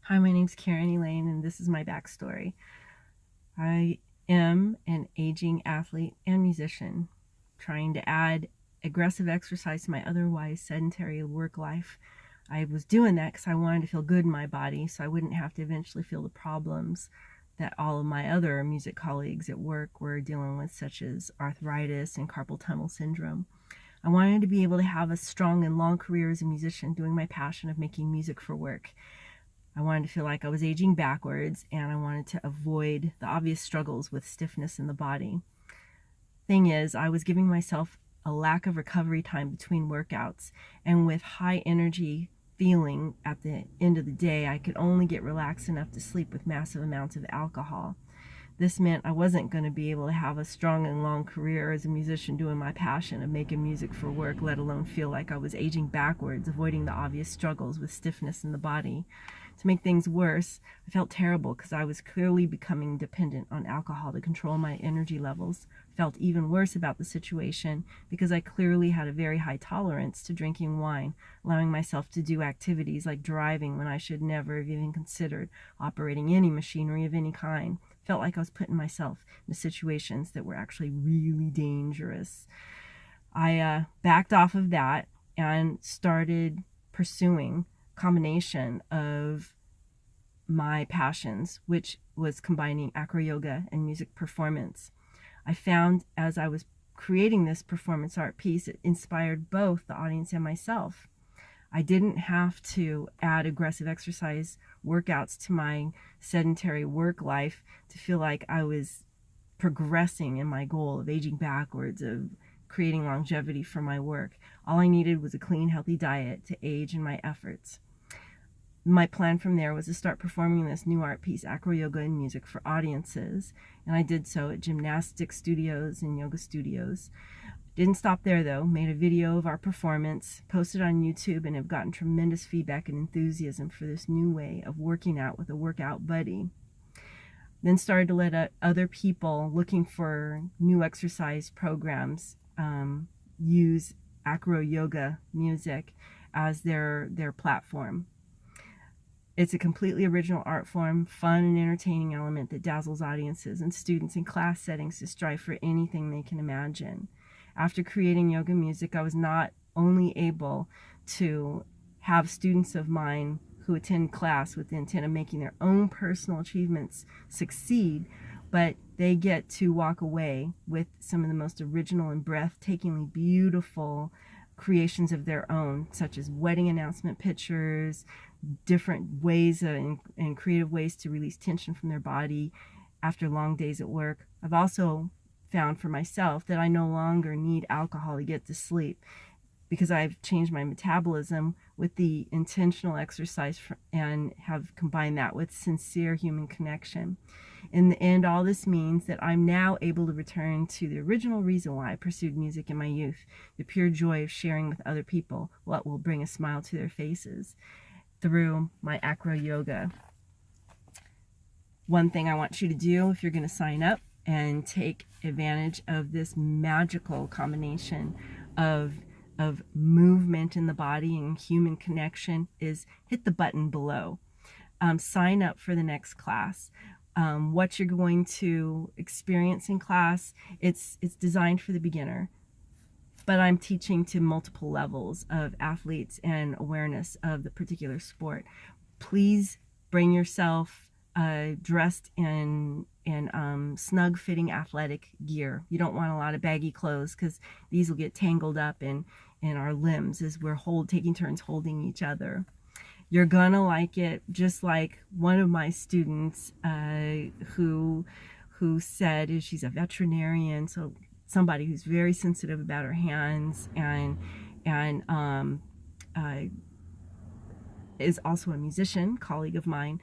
Hi, my name's Karen Elaine, and this is my backstory. I am an aging athlete and musician trying to add aggressive exercise to my otherwise sedentary work life. I was doing that because I wanted to feel good in my body so I wouldn't have to eventually feel the problems that all of my other music colleagues at work were dealing with, such as arthritis and carpal tunnel syndrome. I wanted to be able to have a strong and long career as a musician doing my passion of making music for work. I wanted to feel like I was aging backwards, and I wanted to avoid the obvious struggles with stiffness in the body. Thing is, I was giving myself a lack of recovery time between workouts, and with high energy feeling at the end of the day, I could only get relaxed enough to sleep with massive amounts of alcohol. This meant I wasn't going to be able to have a strong and long career as a musician doing my passion of making music for work, let alone feel like I was aging backwards, avoiding the obvious struggles with stiffness in the body. To make things worse, I felt terrible because I was clearly becoming dependent on alcohol to control my energy levels. I felt even worse about the situation because I clearly had a very high tolerance to drinking wine, allowing myself to do activities like driving when I should never have even considered operating any machinery of any kind. Felt like I was putting myself into situations that were actually really dangerous. I backed off of that and started pursuing a combination of my passions, which was combining acro yoga and music performance. I found as I was creating this performance art piece, it inspired both the audience and myself. I didn't have to add aggressive exercise workouts to my sedentary work life to feel like I was progressing in my goal of aging backwards, of creating longevity for my work. All I needed was a clean, healthy diet to age in my efforts. My plan from there was to start performing this new art piece, acro yoga and music, for audiences, and I did so at gymnastic studios and yoga studios. Didn't stop there though, made a video of our performance, posted on YouTube, and have gotten tremendous feedback and enthusiasm for this new way of working out with a workout buddy. Then started to let other people looking for new exercise programs use acro yoga music as their platform. It's a completely original art form, fun and entertaining element that dazzles audiences and students in class settings to strive for anything they can imagine. After creating yoga music, I was not only able to have students of mine who attend class with the intent of making their own personal achievements succeed, but they get to walk away with some of the most original and breathtakingly beautiful creations of their own, such as wedding announcement pictures, different ways and creative ways to release tension from their body after long days at work. I've also found for myself that I no longer need alcohol to get to sleep because I've changed my metabolism with the intentional exercise and have combined that with sincere human connection. In the end, all this means that I'm now able to return to the original reason why I pursued music in my youth, the pure joy of sharing with other people what will bring a smile to their faces through my acro yoga. One thing I want you to do if you're going to sign up and take advantage of this magical combination of movement in the body and human connection is hit the button below. Sign up for the next class. What you're going to experience in class, it's designed for the beginner, but I'm teaching to multiple levels of athletes and awareness of the particular sport. Please bring yourself dressed in snug fitting athletic gear. You don't want a lot of baggy clothes because these will get tangled up in our limbs as we're taking turns holding each other. You're gonna like it, just like one of my students who said, she's a veterinarian, so somebody who's very sensitive about her hands and is also a musician, colleague of mine.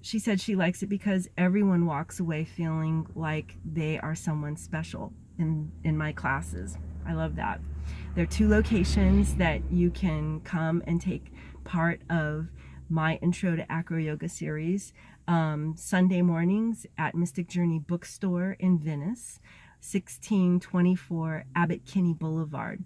She said she likes it because everyone walks away feeling like they are someone special in my classes. I love that. There are 2 locations that you can come and take part of my Intro to Acro Yoga series. Sunday mornings at Mystic Journey Bookstore in Venice, 1624 Abbot Kinney Boulevard,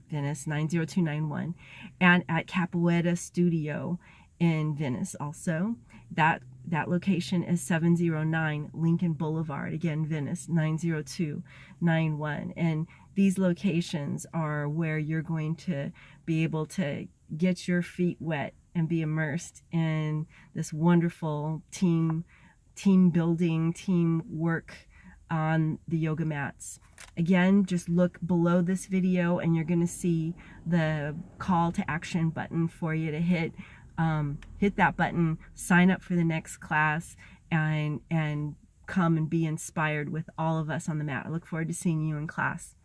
Venice 90291, and at Capoeira Studio in Venice also. That location is 709 Lincoln Boulevard, again Venice, 90291. And these locations are where you're going to be able to get your feet wet and be immersed in this wonderful team building, team work on the yoga mats. Again, just look below this video and you're going to see the call to action button for you to hit. Hit that button, sign up for the next class, and come and be inspired with all of us on the mat. I look forward to seeing you in class.